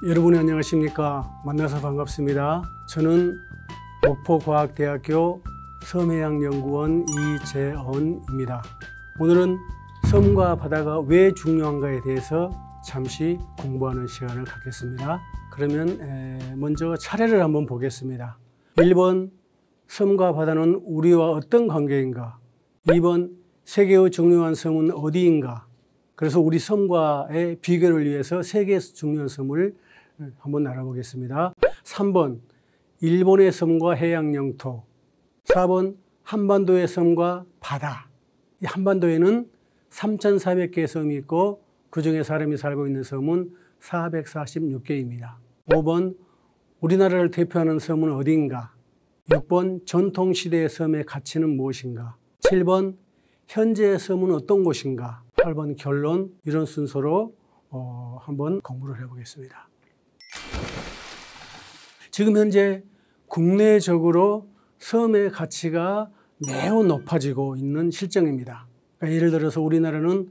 여러분이 안녕하십니까? 만나서 반갑습니다. 저는 목포과학대학교 섬해양연구원 이재헌입니다. 오늘은 섬과 바다가 왜 중요한가에 대해서 잠시 공부하는 시간을 갖겠습니다. 그러면 먼저 차례를 한번 보겠습니다. 1번, 섬과 바다는 우리와 어떤 관계인가? 2번, 세계의 중요한 섬은 어디인가? 그래서 우리 섬과의 비교를 위해서 세계에서 중요한 섬을 한번 알아보겠습니다. 3번, 일본의 섬과 해양 영토. 4번, 한반도의 섬과 바다. 이 한반도에는 3,400개의 섬이 있고 그 중에 사람이 살고 있는 섬은 446개입니다. 5번, 우리나라를 대표하는 섬은 어디인가? 6번, 전통시대의 섬의 가치는 무엇인가? 7번, 현재의 섬은 어떤 곳인가? 8번, 결론. 이런 순서로 한번 공부를 해보겠습니다. 지금 현재 국내적으로 섬의 가치가 매우 높아지고 있는 실정입니다. 그러니까 예를 들어서 우리나라는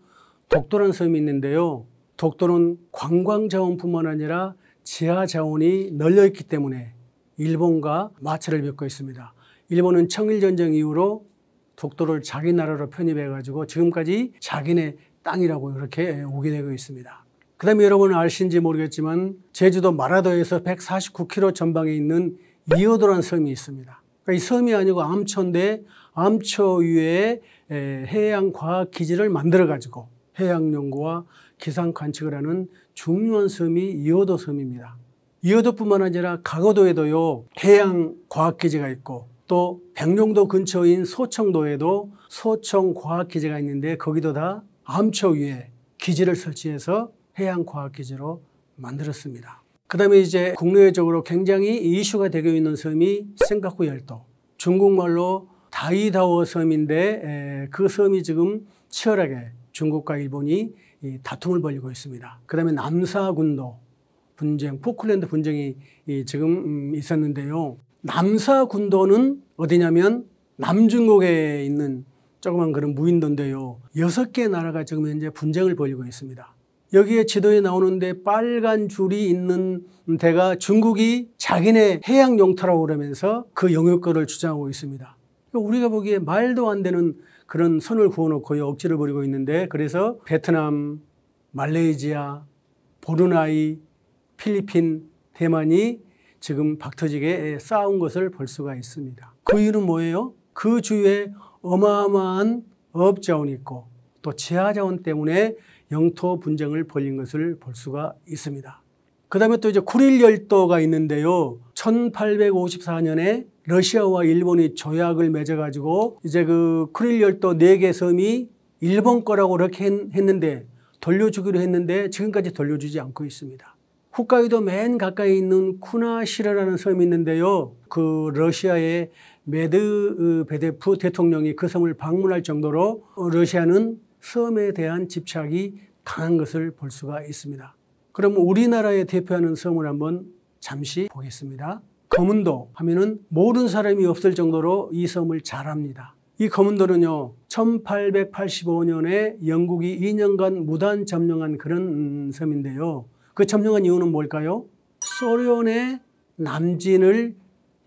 독도라는 섬이 있는데요. 독도는 관광자원뿐만 아니라 지하자원이 널려있기 때문에 일본과 마찰을 빚고 있습니다. 일본은 청일전쟁 이후로 독도를 자기 나라로 편입해가지고 지금까지 자기네 땅이라고 이렇게 우기되고 있습니다. 그 다음에 여러분 아시는지 모르겠지만 제주도 마라도에서 149km 전방에 있는 이어도라는 섬이 있습니다. 그러니까 이 섬이 아니고 암초인데 암초 위에 해양과학기지를 만들어가지고 해양연구와 기상 관측을 하는 중요한 섬이 이어도 섬입니다. 이어도뿐만 아니라 강원도에도요 해양과학기지가 있고 또 백령도 근처인 소청도에도 소청과학기지가 있는데 거기도 다 암초 위에 기지를 설치해서 해양과학기지로 만들었습니다. 그 다음에 이제 국내적으로 굉장히 이슈가 되고 있는 섬이 센카쿠 열도, 중국말로 다이다오 섬인데 그 섬이 지금 치열하게 중국과 일본이 다툼을 벌이고 있습니다. 그 다음에 남사군도 분쟁, 포클랜드 분쟁이 지금 있었는데요. 남사군도는 어디냐면 남중국에 있는 조그만 그런 무인도인데요. 6개 나라가 지금 현재 분쟁을 벌이고 있습니다. 여기에 지도에 나오는데 빨간 줄이 있는 데가 중국이 자기네 해양 영토라고 그러면서 그 영유권을 주장하고 있습니다. 우리가 보기에 말도 안 되는 그런 선을 그어놓고 억지를 벌이고 있는데 그래서 베트남, 말레이시아, 브루나이, 필리핀, 대만이 지금 박터지게 싸운 것을 볼 수가 있습니다. 그 이유는 뭐예요? 그 주위에 어마어마한 어업자원이 있고 또 지하자원 때문에 영토 분쟁을 벌인 것을 볼 수가 있습니다. 그 다음에 또 이제 쿠릴 열도가 있는데요. 1854년에 러시아와 일본이 조약을 맺어가지고 이제 그 쿠릴 열도 4개 섬이 일본 거라고 그렇게 했는데 돌려주기로 했는데 지금까지 돌려주지 않고 있습니다. 홋카이도 맨 가까이 있는 쿠나시라라는 섬이 있는데요. 그 러시아의 메드베데프 대통령이 그 섬을 방문할 정도로 러시아는 섬에 대한 집착이 강한 것을 볼 수가 있습니다. 그럼 우리나라에 대표하는 섬을 한번 잠시 보겠습니다. 거문도 하면은 모르는 사람이 없을 정도로 이 섬을 잘 압니다. 이 거문도는요, 1885년에 영국이 2년간 무단 점령한 그런 섬인데요. 그 점령한 이유는 뭘까요? 소련의 남진을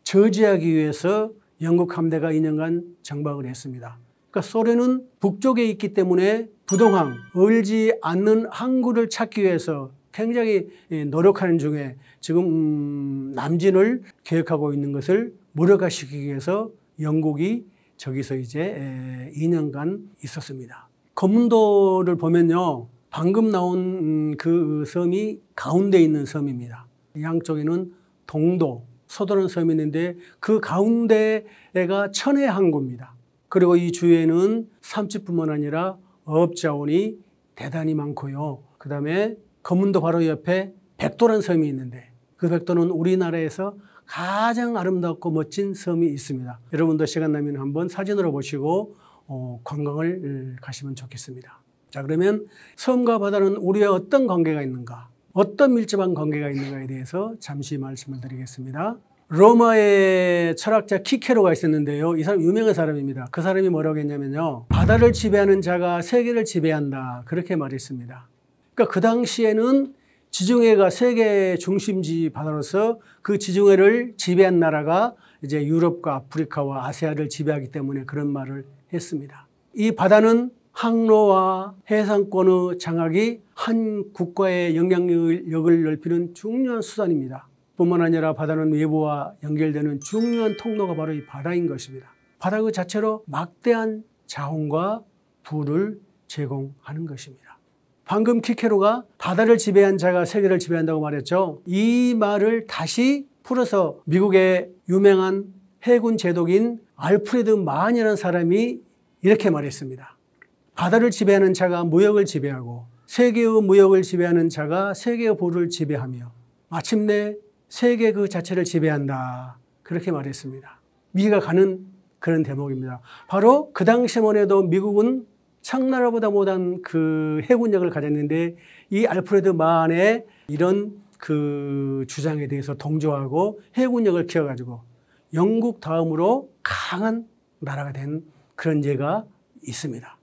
저지하기 위해서 영국 함대가 2년간 정박을 했습니다. 그러니까 소련은 북쪽에 있기 때문에 부동항, 얼지 않는 항구를 찾기 위해서 굉장히 노력하는 중에 지금 남진을 계획하고 있는 것을 무력화시키기 위해서 영국이 저기서 이제 2년간 있었습니다. 거문도를 보면요. 방금 나온 그 섬이 가운데 있는 섬입니다. 양쪽에는 동도, 소도라는 섬이 있는데 그 가운데가 천해 항구입니다. 그리고 이 주위에는 삼지뿐만 아니라 어업자원이 대단히 많고요. 그 다음에 거문도 바로 옆에 백도라는 섬이 있는데 그 백도는 우리나라에서 가장 아름답고 멋진 섬이 있습니다. 여러분도 시간 나면 한번 사진으로 보시고 관광을 가시면 좋겠습니다. 자, 그러면 섬과 바다는 우리와 어떤 관계가 있는가? 어떤 밀접한 관계가 있는가에 대해서 잠시 말씀을 드리겠습니다. 로마의 철학자 키케로가 있었는데요. 이 사람 유명한 사람입니다. 그 사람이 뭐라고 했냐면요. 바다를 지배하는 자가 세계를 지배한다. 그렇게 말했습니다. 그러니까 그 당시에는 지중해가 세계 중심지 바다로서 그 지중해를 지배한 나라가 이제 유럽과 아프리카와 아시아를 지배하기 때문에 그런 말을 했습니다. 이 바다는 항로와 해상권의 장악이 한 국가의 영향력을 넓히는 중요한 수단입니다. 뿐만 아니라 바다는 외부와 연결되는 중요한 통로가 바로 이 바다인 것입니다. 바다 그 자체로 막대한 자원과 부를 제공하는 것입니다. 방금 키케로가 바다를 지배한 자가 세계를 지배한다고 말했죠. 이 말을 다시 풀어서 미국의 유명한 해군 제독인 알프레드 만이라는 사람이 이렇게 말했습니다. 바다를 지배하는 자가 무역을 지배하고 세계의 무역을 지배하는 자가 세계의 부를 지배하며 마침내 세계 그 자체를 지배한다. 그렇게 말했습니다. 미가 가는 그런 대목입니다. 바로 그 당시만 해도 미국은 청나라보다 못한 그 해군력을 가졌는데 이 알프레드 만의 이런 그 주장에 대해서 동조하고 해군력을 키워가지고 영국 다음으로 강한 나라가 된 그런 예가 있습니다.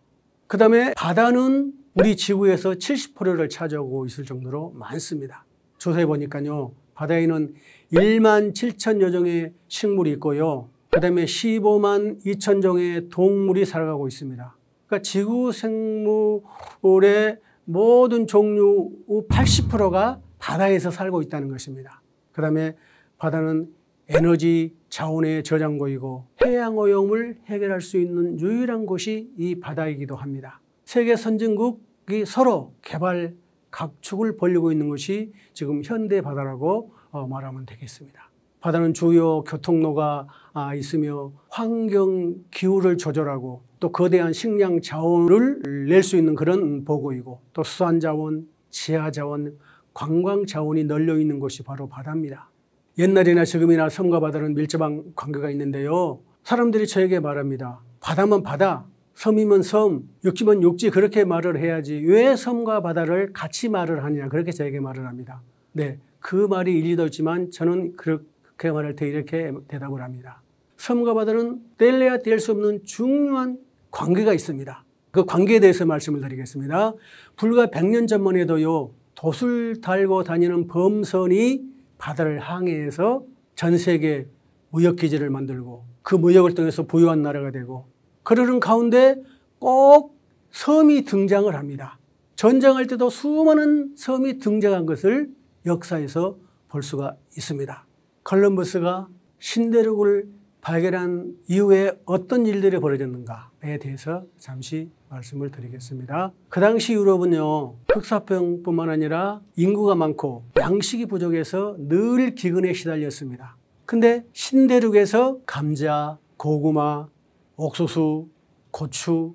그 다음에 바다는 우리 지구에서 70%를 차지하고 있을 정도로 많습니다. 조사해 보니까요. 바다에는 1만 7천여 종의 식물이 있고요. 그 다음에 15만 2천 종의 동물이 살아가고 있습니다. 그러니까 지구 생물의 모든 종류 80%가 바다에서 살고 있다는 것입니다. 그 다음에 바다는 에너지 자원의 저장고이고 해양오염을 해결할 수 있는 유일한 곳이 이 바다이기도 합니다. 세계 선진국이 서로 개발 각축을 벌이고 있는 것이 지금 현대 바다라고 말하면 되겠습니다. 바다는 주요 교통로가 있으며 환경 기후를 조절하고 또 거대한 식량 자원을 낼 수 있는 그런 보고이고 또 수산 자원, 지하 자원, 관광 자원이 널려 있는 곳이 바로 바다입니다. 옛날이나 지금이나 섬과 바다는 밀접한 관계가 있는데요. 사람들이 저에게 말합니다. 바다면 바다, 섬이면 섬, 육지면 육지 그렇게 말을 해야지 왜 섬과 바다를 같이 말을 하느냐 그렇게 저에게 말을 합니다. 네, 그 말이 일리도 있지만 저는 그렇게 말할 때 이렇게 대답을 합니다. 섬과 바다는 뗄래야 뗄 수 없는 중요한 관계가 있습니다. 그 관계에 대해서 말씀을 드리겠습니다. 불과 100년 전만 해도요. 돛을 달고 다니는 범선이 바다를 항해해서 전 세계 무역기지를 만들고 그 무역을 통해서 부유한 나라가 되고 그러는 가운데 꼭 섬이 등장을 합니다. 전쟁할 때도 수많은 섬이 등장한 것을 역사에서 볼 수가 있습니다. 콜럼버스가 신대륙을 발견한 이후에 어떤 일들이 벌어졌는가에 대해서 잠시 말씀을 드리겠습니다. 그 당시 유럽은요, 흑사병뿐만 아니라 인구가 많고 양식이 부족해서 늘 기근에 시달렸습니다. 근데 신대륙에서 감자, 고구마, 옥수수, 고추,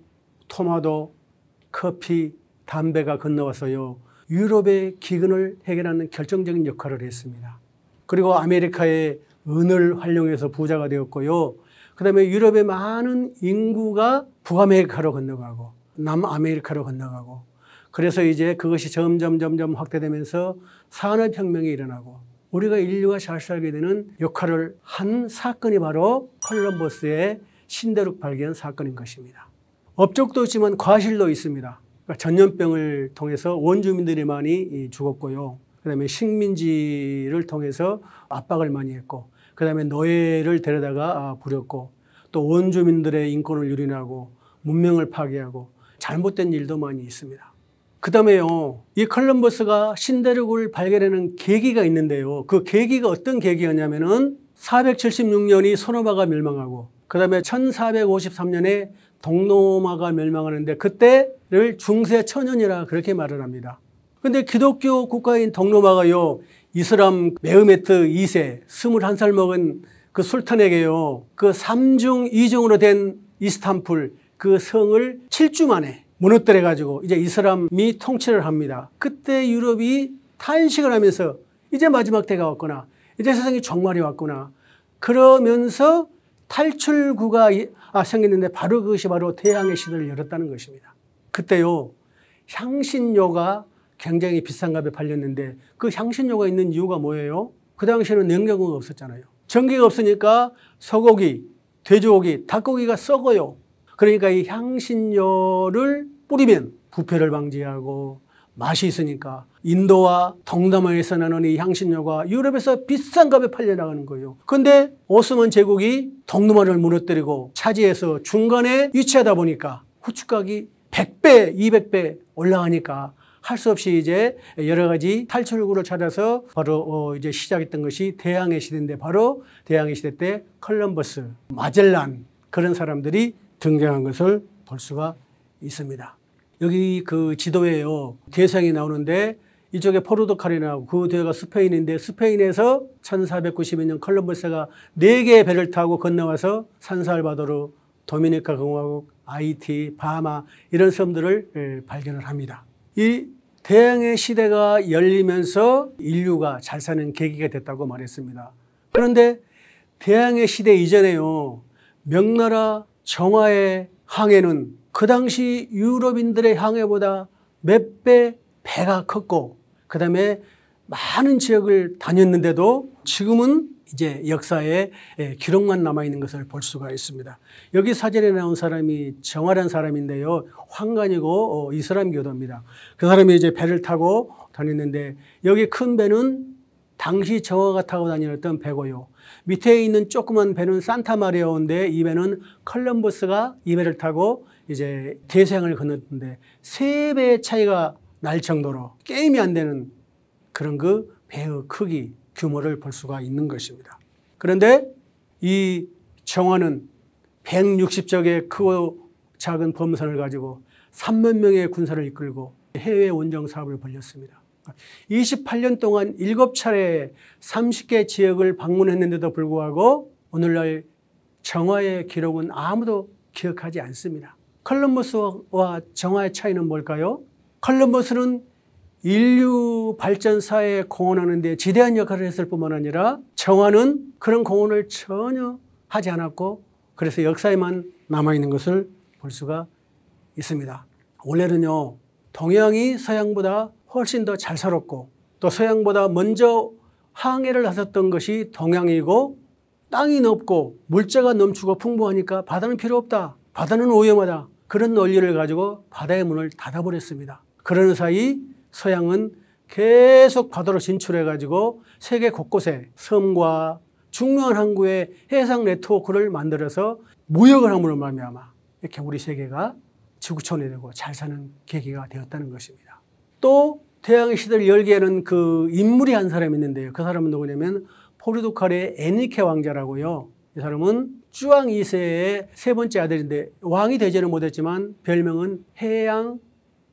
토마토, 커피, 담배가 건너와서요, 유럽의 기근을 해결하는 결정적인 역할을 했습니다. 그리고 아메리카의 은을 활용해서 부자가 되었고요. 그 다음에 유럽의 많은 인구가 북아메리카로 건너가고 남아메리카로 건너가고 그래서 이제 그것이 점점 확대되면서 산업혁명이 일어나고 우리가 인류가 잘 살게 되는 역할을 한 사건이 바로 콜럼버스의 신대륙 발견 사건인 것입니다. 업적도 있지만 과실도 있습니다. 그러니까 전염병을 통해서 원주민들이 많이 죽었고요. 그 다음에 식민지를 통해서 압박을 많이 했고 그 다음에 노예를 데려다가 부렸고 또 원주민들의 인권을 유린하고 문명을 파괴하고 잘못된 일도 많이 있습니다. 그 다음에요, 이 콜럼버스가 신대륙을 발견하는 계기가 있는데요. 그 계기가 어떤 계기였냐면은 476년이 소노마가 멸망하고 그 다음에 1453년에 동로마가 멸망하는데 그때를 중세천년이라 그렇게 말을 합니다. 그런데 기독교 국가인 동로마가요, 이슬람 메흐메트 2세 21살 먹은 그 술탄에게요, 그 3중 2중으로 된 이스탄불 그 성을 7주 만에 무너뜨려 가지고 이제 이슬람이 통치를 합니다. 그때 유럽이 탄식을 하면서 이제 마지막 때가 왔구나, 이제 세상이 종말이 왔구나, 그러면서 탈출구가 생겼는데 바로 그것이 바로 태양의 시대를 열었다는 것입니다. 그때요, 향신료가 굉장히 비싼 값에 팔렸는데 그 향신료가 있는 이유가 뭐예요? 그 당시에는 냉장고가 없었잖아요. 전기가 없으니까 소고기, 돼지고기, 닭고기가 썩어요. 그러니까 이 향신료를 뿌리면 부패를 방지하고 맛이 있으니까 인도와 동남아에서 나는 이 향신료가 유럽에서 비싼 값에 팔려나가는 거예요. 그런데 오스만 제국이 동남아를 무너뜨리고 차지해서 중간에 위치하다 보니까 후추가격이 100배, 200배 올라가니까 할 수 없이 이제 여러 가지 탈출구를 찾아서 바로 이제 시작했던 것이 대항해 시대인데, 바로 대항해 시대 때 컬럼버스, 마젤란 그런 사람들이 등장한 것을 볼 수가 있습니다. 여기 그 지도에요, 대서양이 나오는데 이쪽에 포르투갈이 나오고 그 뒤가 스페인인데, 스페인에서 1492년 컬럼버스가 4개의 배를 타고 건너와서 산살바도르, 도미니카共和国, 아이티, 바하마 이런 섬들을 발견을 합니다. 이 대항해 시대가 열리면서 인류가 잘 사는 계기가 됐다고 말했습니다. 그런데 대항해 시대 이전에요, 명나라 정화의 항해는 그 당시 유럽인들의 항해보다 몇 배 배가 컸고, 그 다음에 많은 지역을 다녔는데도 지금은 이제 역사에 기록만 남아있는 것을 볼 수가 있습니다. 여기 사진에 나온 사람이 정화란 사람인데요, 황관이고 이슬람교도입니다. 그 사람이 이제 배를 타고 다녔는데, 여기 큰 배는 당시 정화가 타고 다녔던 배고요, 밑에 있는 조그만 배는 산타마리아인데 이 배는 컬럼버스가 이 배를 타고 이제 대서양을 건넜는데 3배의 차이가 날 정도로 게임이 안 되는 그런 그 배의 크기, 규모를 볼 수가 있는 것입니다. 그런데 이 정화는 160척의 크고 작은 범선을 가지고 3만 명의 군사를 이끌고 해외 원정 사업을 벌였습니다. 28년 동안 7차례 30개 지역을 방문했는데도 불구하고 오늘날 정화의 기록은 아무도 기억하지 않습니다. 컬럼버스와 정화의 차이는 뭘까요? 컬럼버스는 인류 발전사에 공헌하는 데 지대한 역할을 했을 뿐만 아니라 정화는 그런 공헌을 전혀 하지 않았고, 그래서 역사에만 남아있는 것을 볼 수가 있습니다. 원래는요, 동양이 서양보다 훨씬 더 잘 살았고, 또 서양보다 먼저 항해를 나섰던 것이 동양이고, 땅이 넓고 물자가 넘치고 풍부하니까 바다는 필요 없다, 바다는 오염하다, 그런 논리를 가지고 바다의 문을 닫아버렸습니다. 그러는 사이 서양은 계속 바다로 진출해가지고 세계 곳곳에 섬과 중요한 항구의 해상 네트워크를 만들어서 무역을 함으로 말미암아 이렇게 우리 세계가 지구촌이 되고 잘 사는 계기가 되었다는 것입니다. 또 대항해 시대를 열게 하는 그 인물이 한 사람이 있는데요, 그 사람은 누구냐면 포르투갈의 에니케 왕자라고요. 이 사람은 쭈앙 2세의 3번째 아들인데 왕이 되지는 못했지만 별명은 해양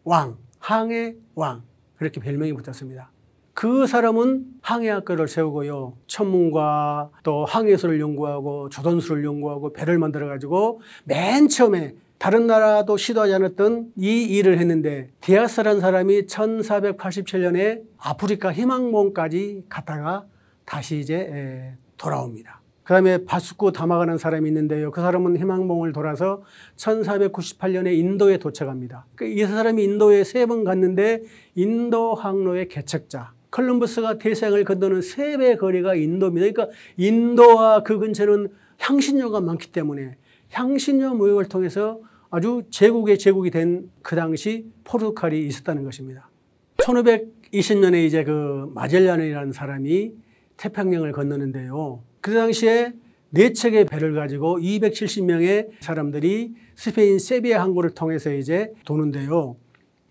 왕, 항해 왕, 그렇게 별명이 붙었습니다. 그 사람은 항해학교를 세우고요, 천문과 또 항해술을 연구하고 조선술을 연구하고 배를 만들어 가지고 맨 처음에 다른 나라도 시도하지 않았던 이 일을 했는데, 디아스라는 사람이 1487년에 아프리카 희망봉까지 갔다가 다시 이제 돌아옵니다. 그 다음에 바스코 다마가라는 사람이 있는데요, 그 사람은 희망봉을 돌아서 1498년에 인도에 도착합니다. 이 사람이 인도에 3번 갔는데 인도 항로의 개척자, 컬럼버스가 대서양을 건너는 3배 거리가 인도입니다. 그러니까 인도와 그 근처는 향신료가 많기 때문에 향신료 무역을 통해서 아주 제국의 제국이 된 그 당시 포르투갈이 있었다는 것입니다. 1520년에 이제 그 마젤란이라는 사람이 태평양을 건너는데요, 그 당시에 4척의 배를 가지고 270명의 사람들이 스페인 세비야 항구를 통해서 이제 도는데요,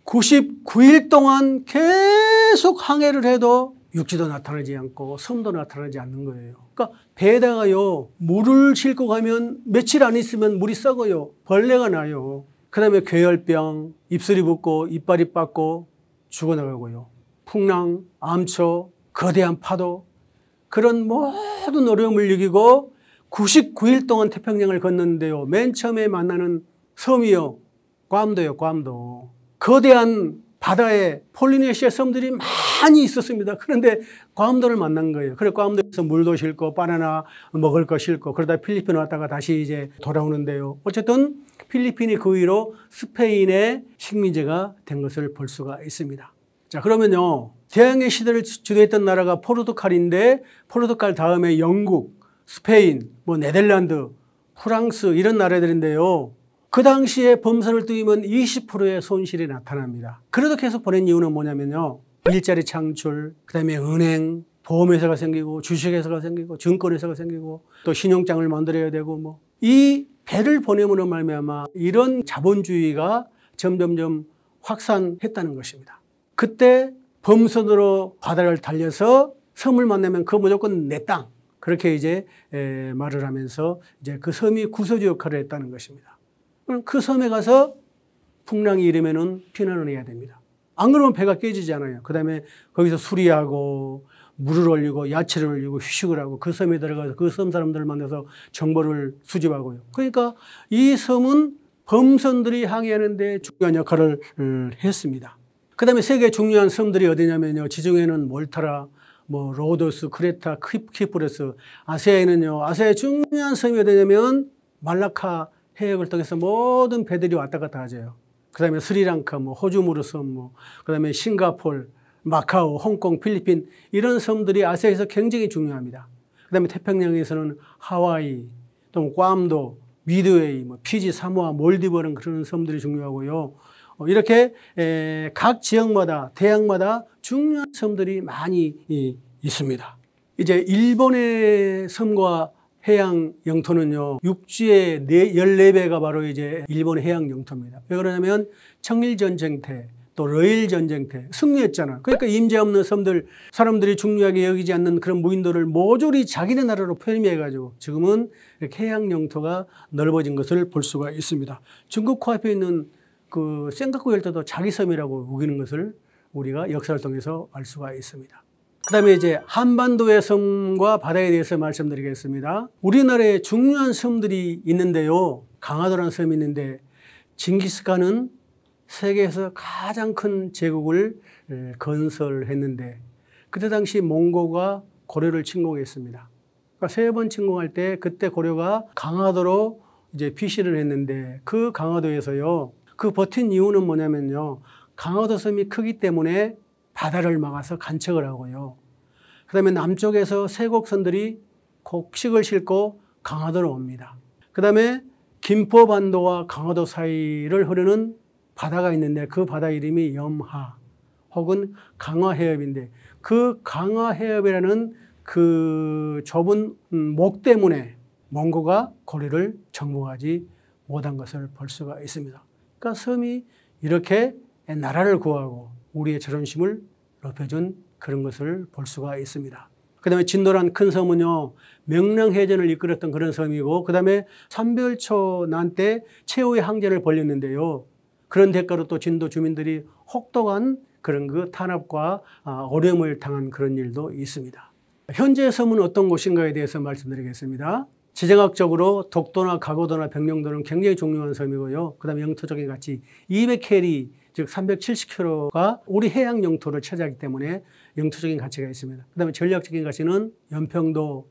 99일 동안 계속 항해를 해도 육지도 나타나지 않고 섬도 나타나지 않는 거예요. 그러니까 배에다가요, 물을 싣고 가면 며칠 안 있으면 물이 썩어요. 벌레가 나요. 그 다음에 괴열병, 입술이 붓고 이빨이 빠고 죽어나가고요. 풍랑, 암초, 거대한 파도, 그런 모든 어려움을 이기고 99일 동안 태평양을 건넜는데요, 맨 처음에 만나는 섬이요, 괌도요, 괌도. 거대한 바다에 폴리네시아 섬들이 많이 있었습니다. 그런데 괌도를 만난 거예요. 그래서 괌도에서 물도 싣고 바나나 먹을 거 싣고 그러다 필리핀 왔다가 다시 이제 돌아오는데요, 어쨌든 필리핀이 그 위로 스페인의 식민지가 된 것을 볼 수가 있습니다. 자, 그러면요, 대항해 시대를 주도했던 나라가 포르투갈인데, 포르투갈 다음에 영국, 스페인, 네덜란드, 프랑스 이런 나라들인데요, 그 당시에 범선을 뜨이면 20%의 손실이 나타납니다. 그래도 계속 보낸 이유는 뭐냐면요, 일자리 창출, 그다음에 은행, 보험회사가 생기고 주식회사가 생기고 증권회사가 생기고 또 신용장을 만들어야 되고 뭐 이 배를 보냄으로 말미암아 이런 자본주의가 점점점 확산했다는 것입니다. 그때 범선으로 바다를 달려서 섬을 만나면 그 무조건 내 땅. 그렇게 이제 말을 하면서 이제 그 섬이 구서주 역할을 했다는 것입니다. 그럼 그 섬에 가서 풍랑이 일으면은 피난을 해야 됩니다. 안 그러면 배가 깨지잖아요. 그 다음에 거기서 수리하고 물을 올리고 야채를 올리고 휴식을 하고 그 섬에 들어가서 그 섬 사람들을 만나서 정보를 수집하고요. 그러니까 이 섬은 범선들이 항해하는 데 중요한 역할을 했습니다. 그 다음에 세계 중요한 섬들이 어디냐면요. 지중해는 몰타라, 뭐 로도스, 크레타, 키프로스, 아시아에는요. 아시아의 중요한 섬이 어디냐면 말라카 해역을 통해서 모든 배들이 왔다 갔다 하죠. 그 다음에 스리랑카, 뭐 호주무르 섬, 뭐 그 다음에 싱가폴, 마카오, 홍콩, 필리핀 이런 섬들이 아시아에서 굉장히 중요합니다. 그 다음에 태평양에서는 하와이, 또 괌도, 미드웨이, 뭐 피지, 사모아, 몰디브는 그런 섬들이 중요하고요. 이렇게 각 지역마다 대양마다 중요한 섬들이 많이 있습니다. 이제 일본의 섬과 해양 영토는요, 육지의 14배가 바로 이제 일본의 해양 영토입니다. 왜 그러냐면 청일전쟁 때 또 러일전쟁 때 승리했잖아. 그러니까 임자 없는 섬들, 사람들이 중요하게 여기지 않는 그런 무인도를 모조리 자기네 나라로 편입해가지고 지금은 이렇게 해양 영토가 넓어진 것을 볼 수가 있습니다. 중국 코앞에 있는 그 센카쿠 열도도 자기 섬이라고 우기는 것을 우리가 역사를 통해서 알 수가 있습니다. 그 다음에 이제 한반도의 섬과 바다에 대해서 말씀드리겠습니다. 우리나라에 중요한 섬들이 있는데요. 강화도라는 섬이 있는데 징기스칸은 세계에서 가장 큰 제국을 건설했는데 그때 당시 몽고가 고려를 침공했습니다. 그러니까 3번 침공할 때 그때 고려가 강화도로 이제 피시를 했는데 그 강화도에서요. 그 버틴 이유는 뭐냐면요. 강화도 섬이 크기 때문에 바다를 막아서 간척을 하고요. 그 다음에 남쪽에서 세곡선들이 곡식을 싣고 강화도로 옵니다. 그 다음에 김포반도와 강화도 사이를 흐르는 바다가 있는데 그 바다 이름이 염하 혹은 강화해협인데 그 강화해협이라는 그 좁은 목 때문에 몽고가 고려를 정복하지 못한 것을 볼 수가 있습니다. 그러니까 섬이 이렇게 나라를 구하고 우리의 자존심을 높여준 그런 것을 볼 수가 있습니다. 그 다음에 진도란 큰 섬은요, 명랑해전을 이끌었던 그런 섬이고, 그 다음에 삼별초 난 때 최후의 항쟁을 벌였는데요. 그런 대가로 또 진도 주민들이 혹독한 그런 그 탄압과 어려움을 당한 그런 일도 있습니다. 현재 섬은 어떤 곳인가에 대해서 말씀드리겠습니다. 지정학적으로 독도나 가고도나 백령도는 굉장히 중요한 섬이고요. 그 다음에 영토적인 가치 200캐리, 즉 370km가 우리 해양 영토를 차지하기 때문에 영토적인 가치가 있습니다. 그 다음에 전략적인 가치는 연평도,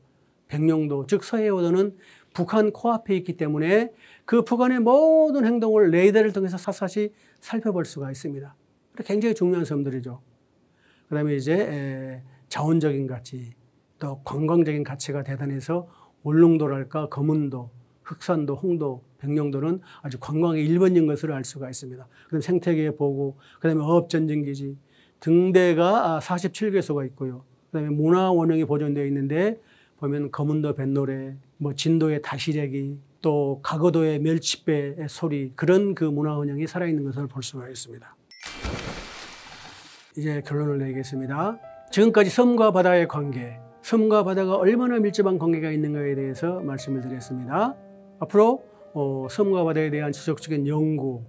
백령도, 즉 서해오도는 북한 코앞에 있기 때문에 그 북한의 모든 행동을 레이더를 통해서 샅샅이 살펴볼 수가 있습니다. 굉장히 중요한 섬들이죠. 그 다음에 이제 자원적인 가치, 또 관광적인 가치가 대단해서 울릉도랄까 거문도, 흑산도, 홍도, 백령도는 아주 관광의 1번인 것을 알 수가 있습니다. 그다음에 생태계 보고, 그다음에 어업전쟁기지 등대가 47개소가 있고요. 그다음에 문화원형이 보존되어 있는데 보면 거문도 뱃노래, 뭐 진도의 다시래기, 또 가거도의 멸치배의 소리, 그런 그 문화원형이 살아있는 것을 볼 수가 있습니다. 이제 결론을 내겠습니다. 지금까지 섬과 바다의 관계, 섬과 바다가 얼마나 밀접한 관계가 있는가에 대해서 말씀을 드렸습니다. 앞으로 섬과 바다에 대한 지속적인 연구,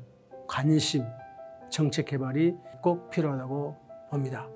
관심, 정책 개발이 꼭 필요하다고 봅니다.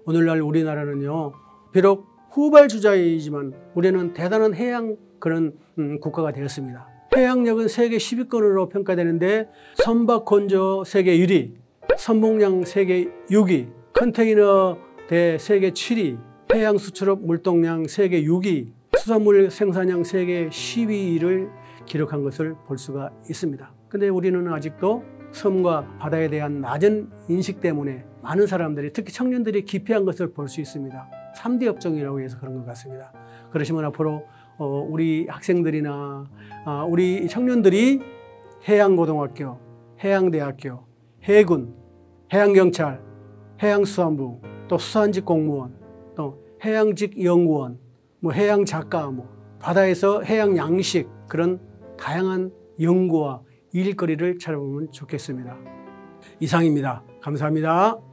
오늘날 우리나라는요, 비록 후발주자이지만 우리는 대단한 해양 그런 국가가 되었습니다. 해양력은 세계 10위권으로 평가되는데 선박 건조 세계 1위, 선봉량 세계 6위, 컨테이너 대 세계 7위, 해양 수출업 물동량 세계 6위, 수산물 생산량 세계 12위를 기록한 것을 볼 수가 있습니다. 근데 우리는 아직도 섬과 바다에 대한 낮은 인식 때문에 많은 사람들이, 특히 청년들이 기피한 것을 볼 수 있습니다. 3D 업종이라고 해서 그런 것 같습니다. 그러시면 앞으로 우리 학생들이나 우리 청년들이 해양고등학교, 해양대학교, 해군, 해양경찰, 해양수산부, 또 수산직 공무원, 또 해양직 연구원, 뭐 해양 작가, 뭐 바다에서 해양 양식, 그런 다양한 연구와 일거리를 찾아보면 좋겠습니다. 이상입니다. 감사합니다.